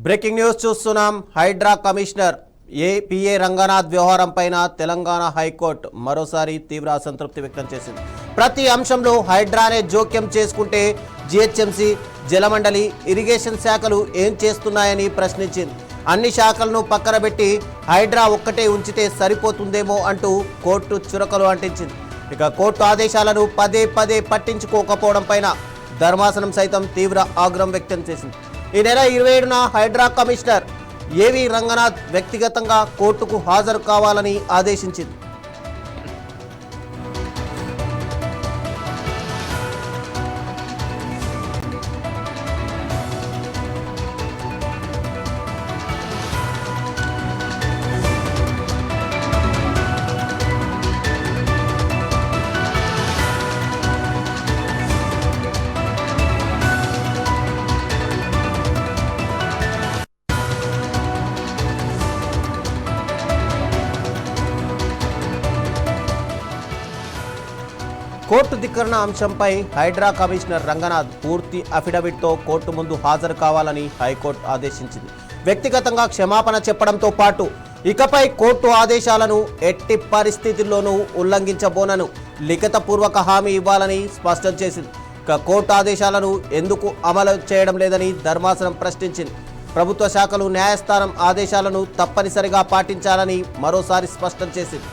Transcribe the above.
Breaking news చూస్తున్నాం. Hydraa commissioner APA Ranganath వ్యవహారం పైన తెలంగాణ హైకోర్టు మరోసారి తీవ్ర అసంతృప్తి వ్యక్తం చేసింది. ప్రతి అంశంలో హైడ్రానే జోక్యం చేసుకుంటే జీహెచ్ఎంసీ, జలమండలి, ఇరిగేషన్ శాఖలు ఏం చేస్తున్నాయని ప్రశ్నించింది. అన్ని శాఖలను పక్కన పెట్టి హైడ్రా ఒక్కటే ఉంచితే సరిపోతుందేమో అంటూ కోర్టు చురకలు అంటించింది. ఇక కోర్టు ఆదేశాలను పదే పదే పట్టించుకోకపోవడం పైన ధర్మాసనం సైతం తీవ్ర ఆగ్రహం వ్యక్తం చేసింది. ఈ నెల 27న హైడ్రా కమిషనర్ ఏవి రంగనాథ్ వ్యక్తిగతంగా కోర్టుకు హాజరు కావాలని ఆదేశించింది. కోర్టు ధిక్కరణ అంశంపై హైడ్రా కమిషనర్ రంగనాథ్ పూర్తి అఫిడవిట్తో కోర్టు ముందు హాజరు కావాలని హైకోర్టు ఆదేశించింది. వ్యక్తిగతంగా క్షమాపణ చెప్పడంతో పాటు ఇకపై కోర్టు ఆదేశాలను ఎట్టి పరిస్థితుల్లోనూ ఉల్లంఘించబోనను లిఖితపూర్వక హామీ ఇవ్వాలని స్పష్టం చేసింది. ఇక కోర్టు ఆదేశాలను ఎందుకు అమలు చేయడం లేదని ధర్మాసనం ప్రశ్నించింది. ప్రభుత్వ శాఖలు న్యాయస్థానం ఆదేశాలను తప్పనిసరిగా పాటించాలని మరోసారి స్పష్టం చేసింది.